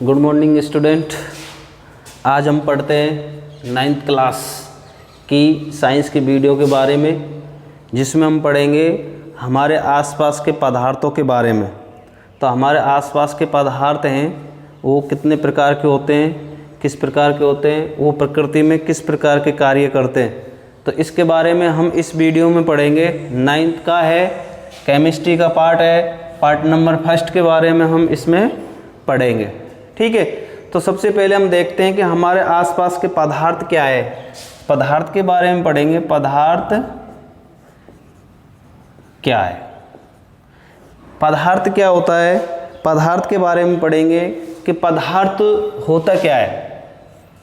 Good morning student. आज हम पढ़ते हैं 9th क्लास की साइंस की वीडियो के बारे में, जिसमें हम पढ़ेंगे हमारे आसपास के पदार्थों के बारे में। तो हमारे आसपास के पदार्थ हैं वो कितने प्रकार के होते हैं, किस प्रकार के होते हैं, वो प्रकृति में किस प्रकार के कार्य करते हैं, तो इसके बारे में हम इस वीडियो में पढ़ेंगे। 9th का है, केमिस्ट्री का पार्ट है, पार्ट नंबर 1 के बारे में हम इसमें पढ़ेंगे। ठीक है, तो सबसे पहले हम देखते हैं कि हमारे आसपास के पदार्थ क्या है। पदार्थ के बारे में पढ़ेंगे। पदार्थ क्या है, पदार्थ क्या होता है, पदार्थ के बारे में पढ़ेंगे कि पदार्थ होता क्या है,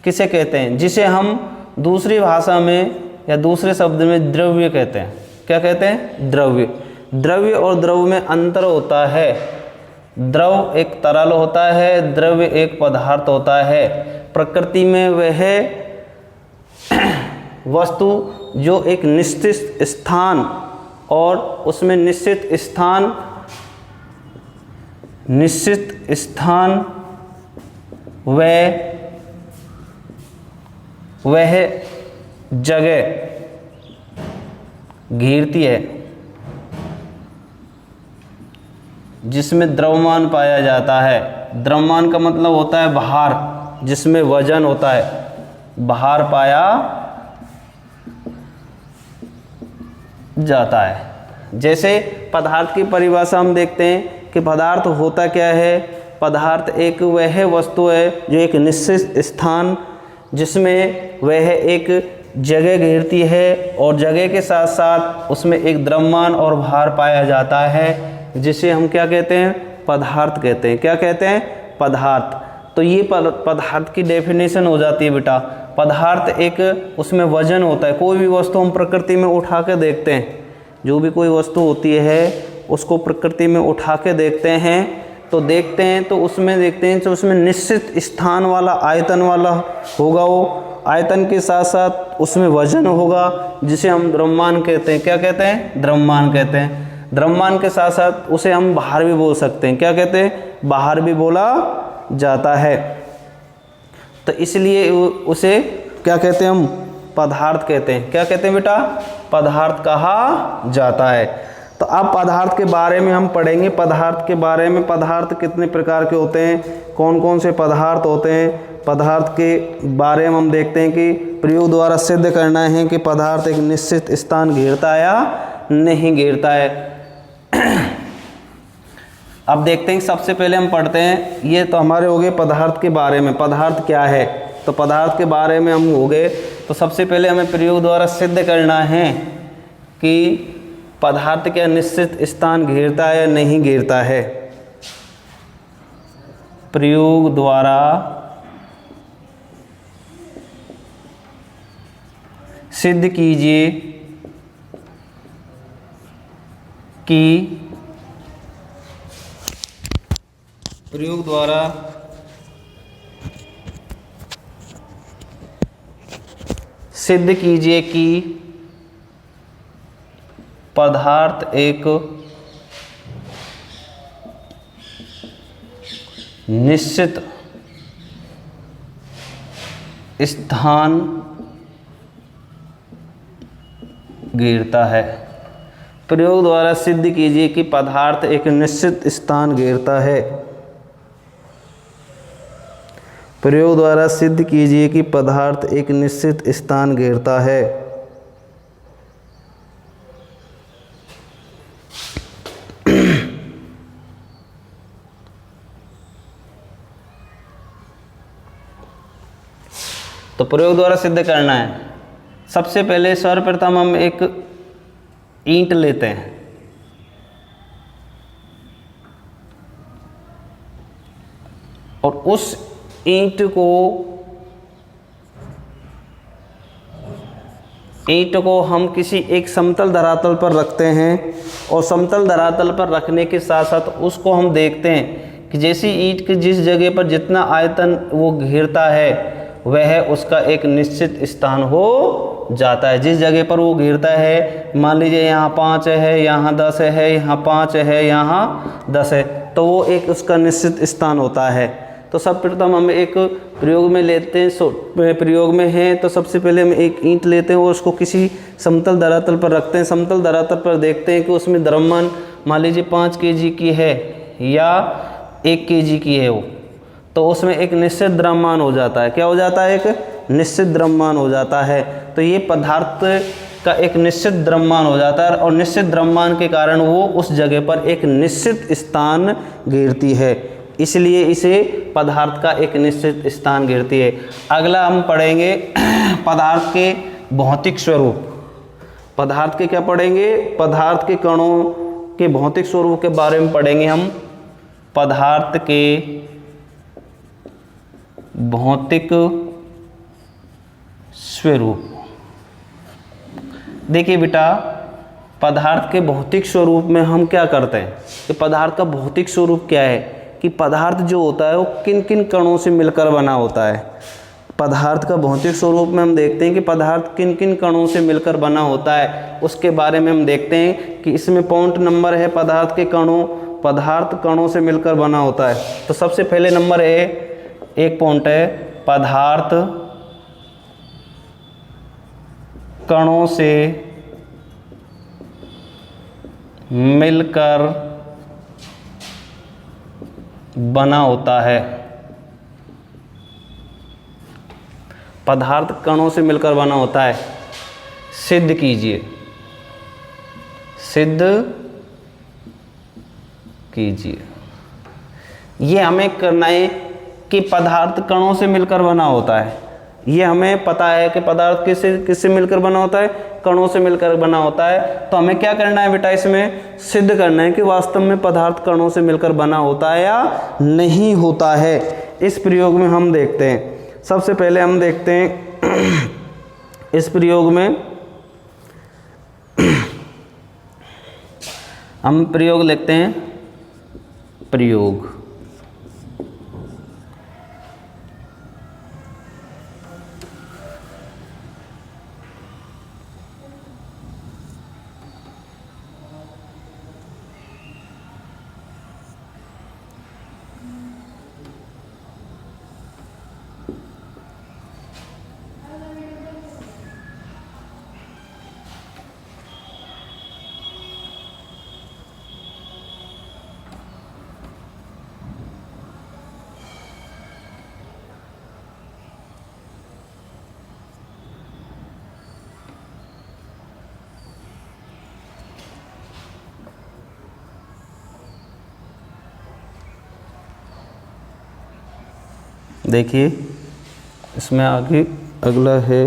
किसे कहते हैं, जिसे हम दूसरी भाषा में या दूसरे शब्द में द्रव्य कहते हैं। क्या कहते हैं? द्रव्य। द्रव्य और द्रव में अंतर होता है। द्रव एक तरल होता है, द्रव्य एक पदार्थ होता है। प्रकृति में वह वस्तु जो एक निश्चित स्थान और उसमें निश्चित स्थान वह जगह घेरती है, जिसमें द्रव्यमान पाया जाता है। द्रव्यमान का मतलब होता है भार, जिसमें वजन होता है, भार पाया जाता है। जैसे पदार्थ की परिभाषा हम देखते हैं कि पदार्थ होता क्या है। पदार्थ एक वह वस्तु है जो एक निश्चित स्थान, जिसमें वह एक जगह घेरती है और जगह के साथ साथ उसमें एक द्रव्यमान और भार पाया जाता है, जिसे हम क्या कहते हैं? पदार्थ कहते हैं। क्या कहते हैं? पदार्थ। तो ये पदार्थ की डेफिनेशन हो जाती है बेटा। पदार्थ एक, उसमें वजन होता है। कोई भी वस्तु हम प्रकृति में उठा के देखते हैं, जो भी कोई वस्तु होती है उसको प्रकृति में उठा के देखते हैं तो उसमें देखते हैं तो उसमें निश्चित स्थान वाला, आयतन वाला होगा। वो आयतन के साथ साथ उसमें वजन होगा, जिसे हम द्रव्यमान कहते हैं। क्या कहते हैं? द्रव्यमान कहते हैं। द्रव्यमान के साथ साथ उसे हम भार भी बोल सकते हैं। क्या कहते हैं? भार भी बोला जाता है। तो इसलिए उसे क्या कहते हैं? हम पदार्थ कहते हैं। क्या कहते हैं बेटा? पदार्थ कहा जाता है। तो अब पदार्थ के बारे में हम पढ़ेंगे। पदार्थ के बारे में, पदार्थ कितने प्रकार के होते हैं, कौन कौन से पदार्थ होते हैं, पदार्थ के बारे में हम देखते हैं कि प्रयोग द्वारा सिद्ध करना है कि पदार्थ एक निश्चित स्थान घेरता है या नहीं घेरता है। अब देखते हैं, सबसे पहले हम पढ़ते हैं, ये तो हमारे हो गए पदार्थ के बारे में। पदार्थ क्या है, तो पदार्थ के बारे में हम हो गए। तो सबसे पहले हमें प्रयोग द्वारा सिद्ध करना है कि पदार्थ क्या निश्चित स्थान घेरता है या नहीं घेरता है। प्रयोग द्वारा सिद्ध कीजिए कि प्रयोग द्वारा सिद्ध कीजिए कि पदार्थ एक निश्चित स्थान घेरता है। प्रयोग द्वारा सिद्ध कीजिए कि पदार्थ एक निश्चित स्थान घेरता है। प्रयोग द्वारा सिद्ध कीजिए कि पदार्थ एक निश्चित स्थान घेरता है। तो प्रयोग द्वारा सिद्ध करना है। सबसे पहले सर्वप्रथम हम एक ईंट लेते हैं और उस ईंट को हम किसी एक समतल धरातल पर रखते हैं और समतल धरातल पर रखने के साथ साथ उसको हम देखते हैं कि जैसी ईंट की जिस जगह पर जितना आयतन वो घेरता है वह उसका एक निश्चित स्थान हो जाता है। जिस जगह पर वो घेरता है, मान लीजिए यहाँ 5 है, यहाँ 10 है, यहाँ 5 है, यहाँ 10 है, तो वो एक उसका निश्चित स्थान होता है। तो सब प्रथम हम एक प्रयोग में लेते हैं, प्रयोग में है तो सबसे पहले हम एक ईंट लेते हैं और उसको किसी समतल धरातल पर रखते हैं। समतल धरातल पर देखते हैं कि उसमें द्रव्यमान मान लीजिए 5 kg की है या 1 kg की है वो, तो उसमें एक निश्चित द्रव्यमान हो जाता है। क्या हो जाता है? एक निश्चित द्रव्यमान हो जाता है। तो ये पदार्थ का एक निश्चित द्रव्यमान हो जाता है और निश्चित द्रव्यमान के कारण वो उस जगह पर एक निश्चित स्थान घेरती है, इसलिए इसे पदार्थ का एक निश्चित स्थान घेरती है। अगला हम पढ़ेंगे पदार्थ के भौतिक स्वरूप। पदार्थ के क्या पढ़ेंगे? पदार्थ के कणों के भौतिक स्वरूप के बारे में पढ़ेंगे हम। पदार्थ के भौतिक स्वरूप। देखिए बेटा, पदार्थ के भौतिक स्वरूप में हम क्या करते हैं कि पदार्थ का भौतिक स्वरूप क्या है कि पदार्थ जो होता है वो किन किन कणों से मिलकर बना होता है। पदार्थ का भौतिक स्वरूप में हम देखते हैं कि पदार्थ किन किन कणों से मिलकर बना होता है, उसके बारे में हम देखते हैं कि इसमें पॉइंट नंबर है पदार्थ के कणों, पदार्थ कणों से मिलकर बना होता है। तो सबसे पहले नंबर है, एक पॉइंट है पदार्थ कणों से मिलकर बना होता है। पदार्थ कणों से मिलकर बना होता है। सिद्ध कीजिए, सिद्ध कीजिए। ये हमें करना है कि पदार्थ कणों से मिलकर बना होता है। ये हमें पता है कि पदार्थ किससे मिलकर बना होता है? कणों से मिलकर बना होता है। तो हमें क्या करना है बेटा? इसमें सिद्ध करना है कि वास्तव में पदार्थ कणों से मिलकर बना होता है या नहीं होता है। इस प्रयोग में हम देखते हैं, सबसे पहले हम देखते हैं इस प्रयोग में हम प्रयोग लिखते हैं। प्रयोग देखिए, इसमें आगे अगला है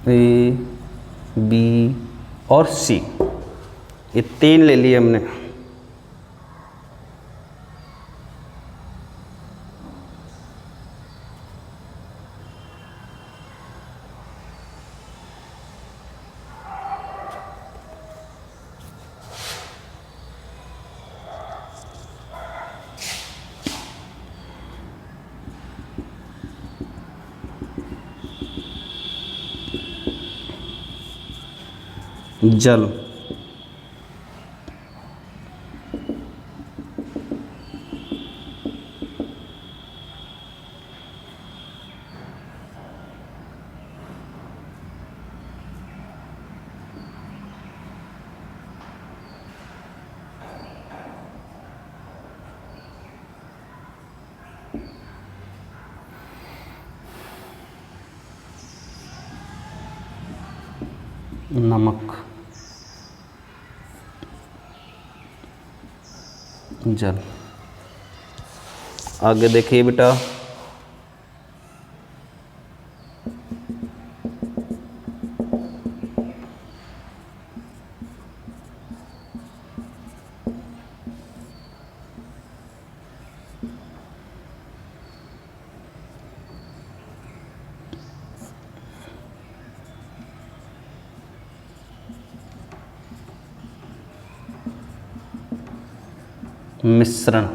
ए, बी और सी, ये 3 ले लिए हमने। जल, नमक, जल। आगे देखिए बेटा, मिश्रण।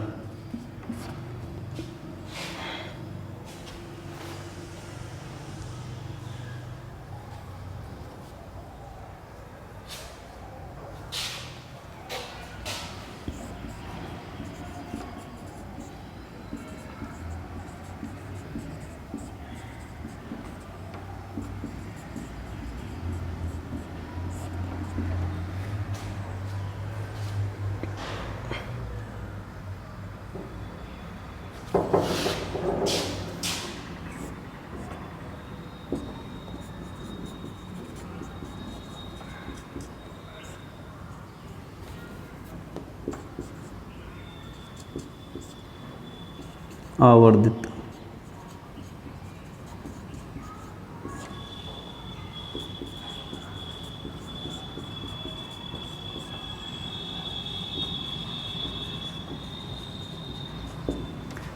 आवर्धित।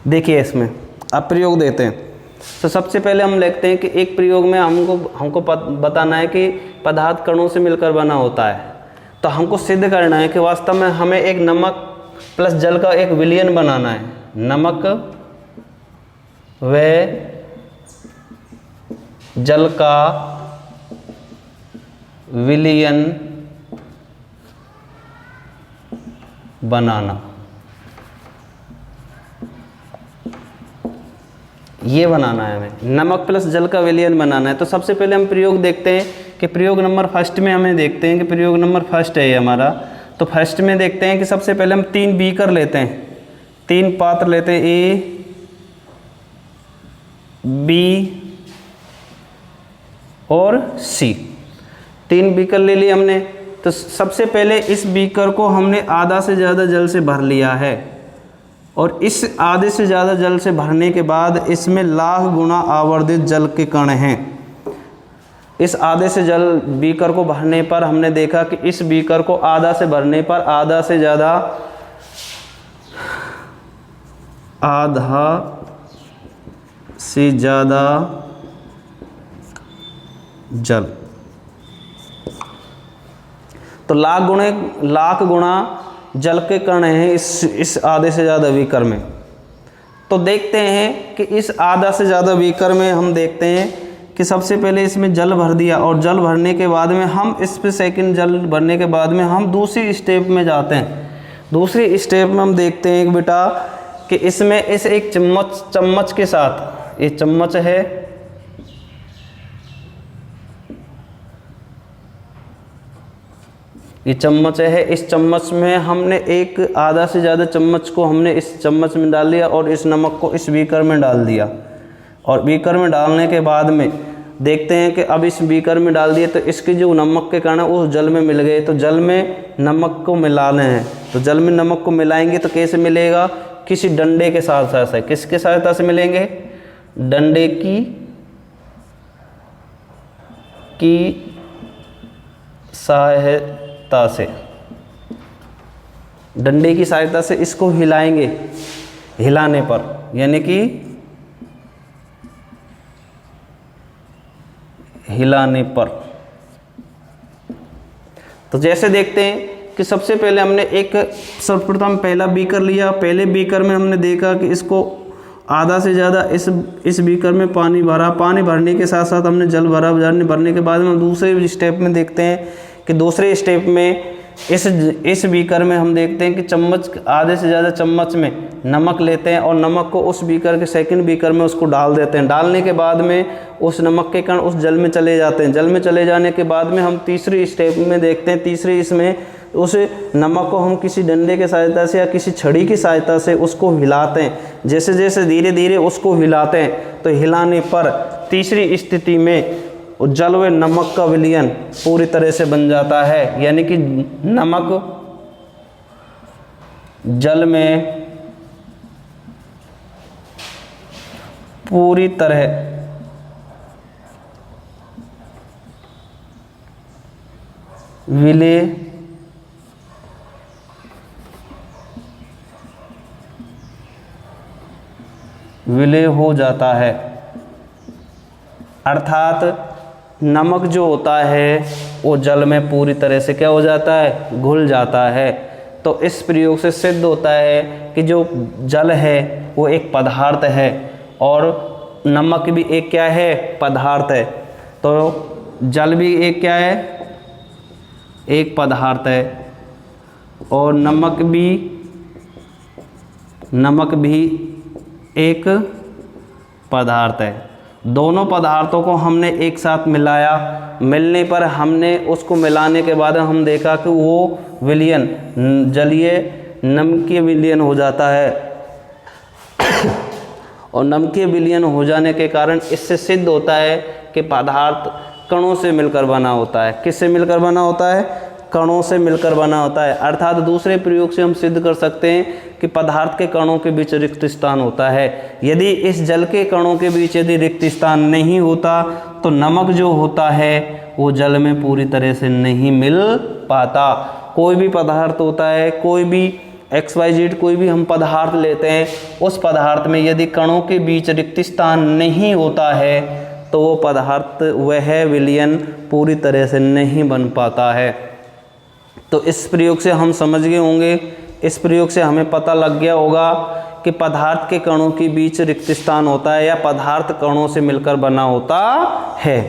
देखिए इसमें अब प्रयोग देते हैं। तो सबसे पहले हम लिखते हैं कि एक प्रयोग में हमको बताना है कि पदार्थ कणों से मिलकर बना होता है। तो हमको सिद्ध करना है कि वास्तव में हमें एक नमक प्लस जल का एक विलयन बनाना है। नमक व जल का विलयन बनाना, ये बनाना है हमें। नमक प्लस जल का विलयन बनाना है। तो सबसे पहले हम प्रयोग देखते हैं कि प्रयोग नंबर फर्स्ट में हमें देखते हैं कि प्रयोग नंबर फर्स्ट है ये हमारा। तो फर्स्ट में देखते हैं कि सबसे पहले हम 3 बीकर लेते हैं, 3 पात्र लेते हैं, ए बी और सी। 3 बीकर ले लिए हमने। तो सबसे पहले इस बीकर को हमने आधा से ज़्यादा जल से भर लिया है और इस आधे से ज़्यादा जल से भरने के बाद इसमें लाख गुना आवर्धित जल के कण हैं। इस आधे से जल बीकर को भरने पर हमने देखा कि इस बीकर को आधा से भरने पर आधा से ज़्यादा जल, तो लाख गुना जल के कण हैं इस आधे से ज़्यादा बीकर में। तो देखते हैं कि इस आधा से ज़्यादा बीकर में हम देखते हैं कि सबसे पहले इसमें जल भर दिया और जल भरने के बाद में हम इस पे सेकंड जल भरने के बाद में हम दूसरी स्टेप में जाते हैं। दूसरी स्टेप में हम देखते हैं कि बेटा कि इसमें इस एक चम्मच के साथ, ये चम्मच है, ये चम्मच है, इस चम्मच में हमने एक आधा से ज़्यादा चम्मच को हमने इस चम्मच में डाल दिया और इस नमक को इस बीकर में डाल दिया। और बीकर में डालने के बाद में देखते हैं कि अब इस बीकर में डाल दिए तो इसके जो नमक के कण वो जल में मिल गए। तो जल में नमक को मिलाने हैं। तो जल में नमक को मिलाएंगे तो कैसे मिलेगा? किसी डंडे के साथ से। किसके सहायता से मिलेंगे? डंडे की सहायता से। डंडे की सहायता से इसको हिलाएंगे, हिलाने पर, यानी कि हिलाने पर। तो जैसे देखते हैं कि सबसे पहले हमने एक सर्वप्रथम पहला बीकर लिया। पहले बीकर में हमने देखा कि इसको आधा से ज़्यादा इस बीकर में पानी भरा। पानी भरने के साथ साथ हमने जल भरा। भरने के बाद में हम दूसरे स्टेप में देखते हैं कि दूसरे स्टेप में इस बीकर में हम देखते हैं कि चम्मच, आधे से ज़्यादा चम्मच में नमक लेते हैं और नमक को उस बीकर के सेकंड बीकर में उसको डाल देते हैं। डालने के बाद में उस नमक के कण उस जल में चले जाते हैं। जल में चले जाने के बाद में हम तीसरी स्टेप में देखते हैं, तीसरी इसमें उस नमक को हम किसी डंडे की सहायता से या किसी छड़ी की सहायता से उसको हिलाते हैं। जैसे जैसे धीरे धीरे उसको हिलाते हैं तो हिलाने पर तीसरी स्थिति में जल व नमक का विलयन पूरी तरह से बन जाता है। यानी कि नमक जल में पूरी तरह विलय हो जाता है। अर्थात नमक जो होता है वो जल में पूरी तरह से क्या हो जाता है? घुल जाता है। तो इस प्रयोग से सिद्ध होता है कि जो जल है वो एक पदार्थ है और नमक भी एक क्या है, पदार्थ है। तो जल भी एक क्या है, एक पदार्थ है और नमक भी एक पदार्थ है। दोनों पदार्थों को हमने एक साथ मिलाया, मिलने पर हमने उसको मिलाने के बाद हम देखा कि वो विलयन जलीय नमकीय विलयन हो जाता है और नमकीय विलयन हो जाने के कारण इससे सिद्ध होता है कि पदार्थ कणों से मिलकर बना होता है। किससे मिलकर बना होता है, कणों से मिलकर बना होता है। अर्थात दूसरे प्रयोग से हम सिद्ध कर सकते हैं कि पदार्थ के कणों के बीच रिक्त स्थान होता है। यदि इस जल के कणों के बीच यदि रिक्त स्थान नहीं होता तो नमक जो होता है वो जल में पूरी तरह से नहीं मिल पाता। कोई भी पदार्थ होता है, कोई भी XYZ कोई भी हम पदार्थ लेते हैं, उस पदार्थ में यदि कणों के बीच रिक्त स्थान नहीं होता है तो वो पदार्थ वह विलयन पूरी तरह से नहीं बन पाता है। तो इस प्रयोग से हम समझ गए होंगे, इस प्रयोग से हमें पता लग गया होगा कि पदार्थ के कणों के बीच रिक्त स्थान होता है या पदार्थ कणों से मिलकर बना होता है।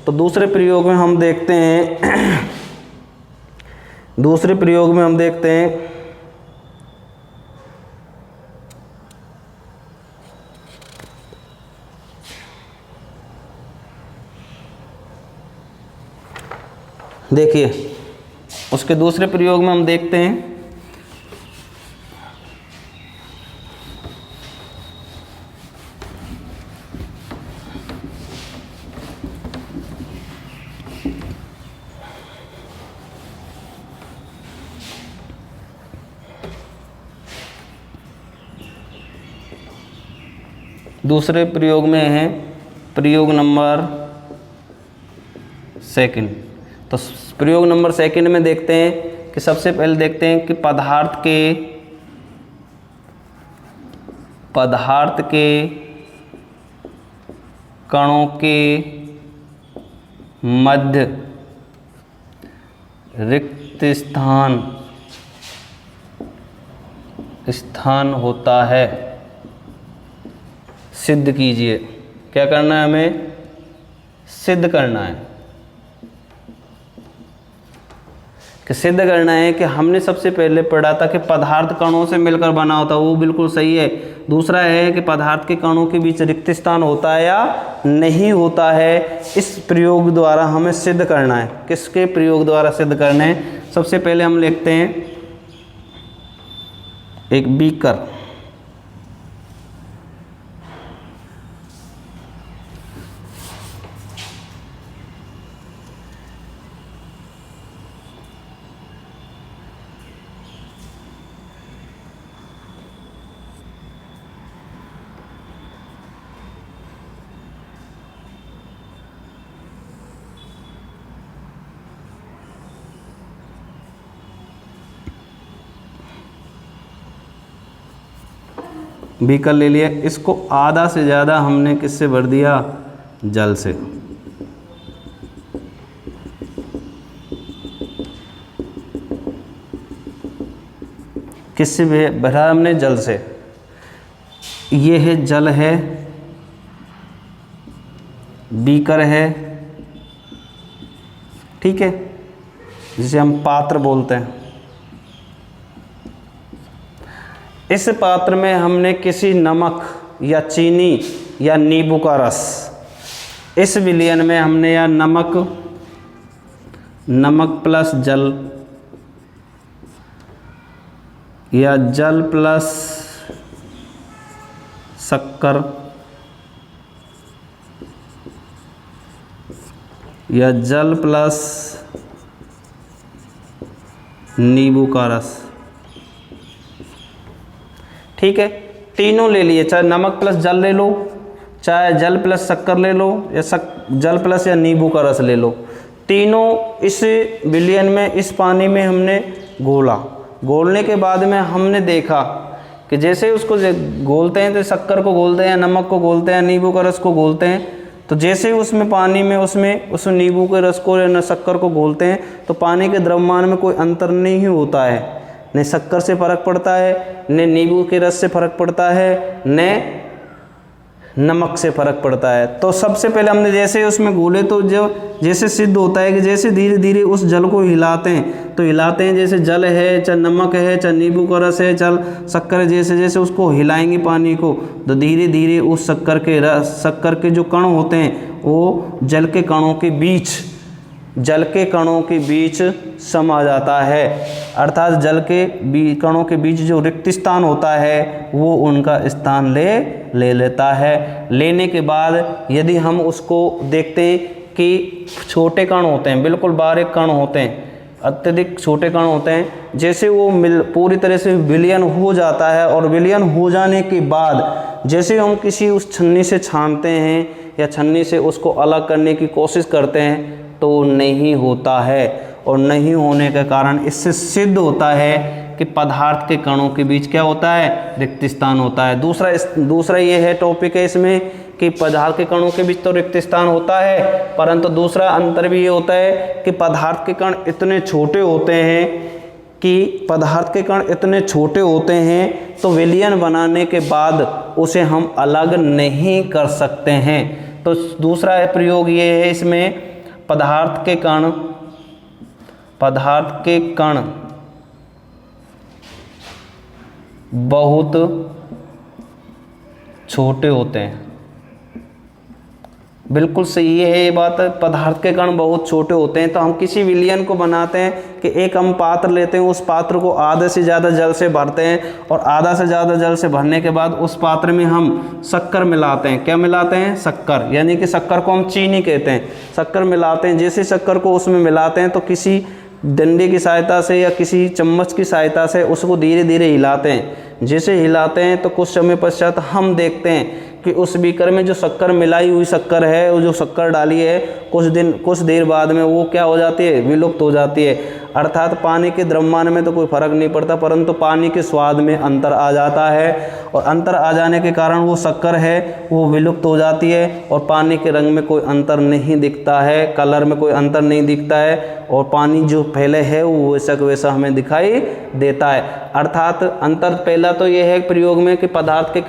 तो दूसरे प्रयोग में हम देखते हैं देखिए उसके दूसरे प्रयोग में हम देखते हैं दूसरे प्रयोग में है प्रयोग नंबर सेकंड। तो प्रयोग नंबर सेकंड में देखते हैं कि सबसे पहले देखते हैं कि पदार्थ के कणों के मध्य रिक्त स्थान होता है। सिद्ध कीजिए। क्या करना है, हमें सिद्ध करना है कि सिद्ध करना है कि हमने सबसे पहले पढ़ा था कि पदार्थ कणों से मिलकर बना होता है, वो बिल्कुल सही है। दूसरा है कि पदार्थ के कणों के बीच रिक्त स्थान होता है या नहीं होता है। इस प्रयोग द्वारा हमें सिद्ध करना है। किसके प्रयोग द्वारा सिद्ध करना है? सबसे पहले हम लिखते हैं एक बीकर, बीकर ले लिया। इसको आधा से ज़्यादा हमने किससे भर दिया? जल से। किससे भरा हमने? जल से। ये है जल है, बीकर है, ठीक है, जिसे हम पात्र बोलते हैं। इस पात्र में हमने किसी नमक या चीनी या नींबू का रस, इस विलयन में हमने या नमक प्लस जल या जल प्लस शक्कर या जल प्लस नींबू का रस, ठीक है, तीनों ले लिए। चाहे नमक प्लस जल ले लो, चाहे जल प्लस शक्कर ले लो, या जल प्लस या नींबू का रस ले लो। तीनों इस विलयन में, इस पानी में हमने घोला। घोलने के बाद में हमने देखा कि जैसे उसको घोलते हैं तो शक्कर को घोलते हैं, नमक को घोलते हैं, नींबू का रस को घोलते हैं, तो जैसे उसमें पानी में उस नींबू के रस को या शक्कर को घोलते हैं तो पानी के द्रव्यमान में कोई अंतर नहीं होता है। न शक्कर से फर्क पड़ता है, न नींबू के रस से फर्क पड़ता है, न नमक से फर्क पड़ता है। तो सबसे पहले हमने जैसे उसमें घोले तो जो जैसे सिद्ध होता है कि जैसे धीरे धीरे उस जल को हिलाते हैं, तो हिलाते हैं जैसे जल है, चाहे नमक है, चाहे नींबू का रस है, चाहे शक्कर है, जैसे जैसे उसको हिलाएंगे पानी को, तो धीरे धीरे उस शक्कर के जो कण होते हैं वो जल के कणों के बीच समा जाता है। अर्थात जल के कणों के बीच जो रिक्त स्थान होता है वो उनका स्थान ले लेता है। लेने के बाद यदि हम उसको देखते हैं कि छोटे कण होते हैं, बिल्कुल बारीक कण होते हैं, अत्यधिक छोटे कण होते हैं, जैसे वो पूरी तरह से विलयन हो जाता है, और विलयन हो जाने के बाद जैसे हम किसी उस छन्नी से छानते हैं या छन्नी से उसको अलग करने की कोशिश करते हैं तो नहीं होता है, और नहीं होने के कारण इससे सिद्ध होता है कि पदार्थ के कणों के बीच क्या होता है, रिक्त स्थान होता है। दूसरा ये है टॉपिक है इसमें कि पदार्थ के कणों के बीच तो रिक्त स्थान होता है, परंतु दूसरा अंतर भी ये होता है कि पदार्थ के कण इतने छोटे होते हैं तो विलयन बनाने के बाद उसे हम अलग नहीं कर सकते हैं। तो दूसरा प्रयोग ये है इसमें, पदार्थ के कण बहुत छोटे होते हैं। बिल्कुल सही है ये बात, पदार्थ के कण बहुत छोटे होते हैं। तो हम किसी विलयन को बनाते हैं कि एक हम पात्र लेते हैं, उस पात्र को आधे से ज़्यादा जल से भरते हैं, और आधा से ज़्यादा जल से भरने के बाद उस पात्र में हम शक्कर मिलाते हैं। क्या मिलाते हैं? शक्कर, यानी कि शक्कर को हम चीनी कहते हैं। शक्कर मिलाते हैं, जैसे शक्कर को उसमें मिलाते हैं तो किसी डंडे की सहायता से या किसी चम्मच की सहायता से उसको धीरे धीरे हिलाते हैं। जैसे हिलाते हैं तो कुछ समय पश्चात हम देखते हैं कि उस बीकर में जो शक्कर मिलाई हुई शक्कर है, वो जो शक्कर डाली है, कुछ देर बाद में वो क्या हो जाती है, विलुप्त हो जाती है। अर्थात पानी के द्रव्यमान में तो कोई फर्क नहीं पड़ता, परंतु पानी के स्वाद में अंतर आ जाता है, और अंतर आ जाने के कारण वो शक्कर है वो विलुप्त हो जाती है, और पानी के रंग में कोई अंतर नहीं दिखता है, कलर में कोई अंतर नहीं दिखता है, और पानी जो पहले है वो वैसा का वैसा हमें दिखाई देता है। अर्थात अंतर पहला तो ये है प्रयोग में कि पदार्थ के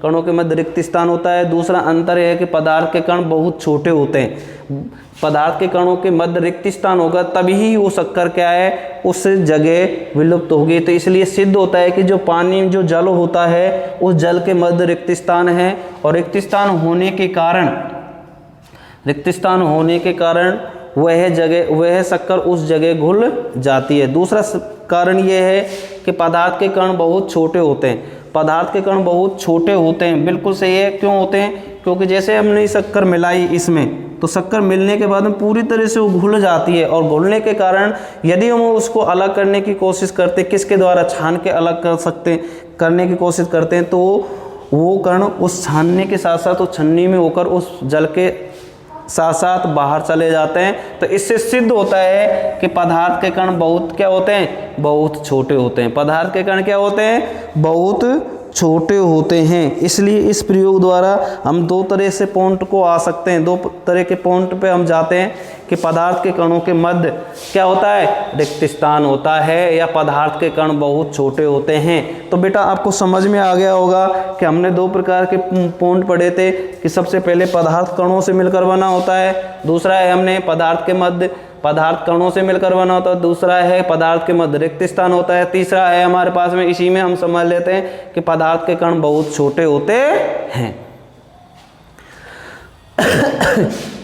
कणों के मध्य रिक्त स्थान होता है। दूसरा अंतर है कि पदार्थ के कण बहुत छोटे होते हैं। पदार्थ के कणों के मध्य रिक्त स्थान होगा तभी वो शक्कर क्या है, उस जगह विलुप्त होगी। तो इसलिए सिद्ध होता है कि जो जल होता है उस जल के मध्य रिक्त स्थान है, और रिक्त स्थान होने के कारण वह शक्कर उस जगह घुल जाती है। दूसरा कारण यह है कि पदार्थ के कण बहुत छोटे होते हैं। पदार्थ के कण बहुत छोटे होते हैं, बिल्कुल सही है। क्यों होते हैं? क्योंकि जैसे हमने शक्कर मिलाई इसमें, तो शक्कर मिलने के बाद में पूरी तरह से वो घुल जाती है, और घुलने के कारण यदि हम उसको अलग करने की कोशिश करते, किसके द्वारा, छान के अलग करने की कोशिश करते हैं, तो वो कण उस छानने के साथ साथ उस छन्नी में होकर उस जल के साथ साथ बाहर चले जाते हैं। तो इससे सिद्ध होता है कि पदार्थ के कण बहुत क्या होते हैं, बहुत छोटे होते हैं। पदार्थ के कण क्या होते हैं, बहुत छोटे होते हैं। इसलिए इस प्रयोग द्वारा हम दो तरह से पॉइंट को आ सकते हैं, दो तरह के पॉइंट पे हम जाते हैं कि पदार्थ के कणों के मध्य क्या होता है, रिक्त स्थान होता है, या पदार्थ के कण बहुत छोटे होते हैं। तो बेटा आपको समझ में आ गया होगा कि हमने दो प्रकार के पॉइंट पढ़े थे कि सबसे पहले पदार्थ कणों से मिलकर बना होता है, दूसरा है हमने पदार्थ कणों से मिलकर बना होता है, दूसरा है पदार्थ के मध्य रिक्त स्थान होता है, तीसरा है हमारे पास में, इसी में हम समझ लेते हैं कि पदार्थ के कण बहुत छोटे होते हैं।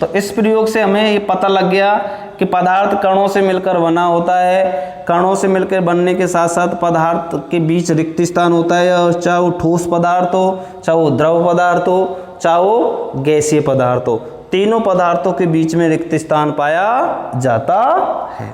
तो इस प्रयोग से हमें ये पता लग गया कि पदार्थ कणों से मिलकर बना होता है। कणों से मिलकर बनने के साथ साथ पदार्थ के बीच रिक्त स्थान होता है, और चाहे वो ठोस पदार्थ हो, चाहे वो द्रव पदार्थ हो, चाहे वो गैसीय पदार्थ हो, तीनों पदार्थों के बीच में रिक्त स्थान पाया जाता है।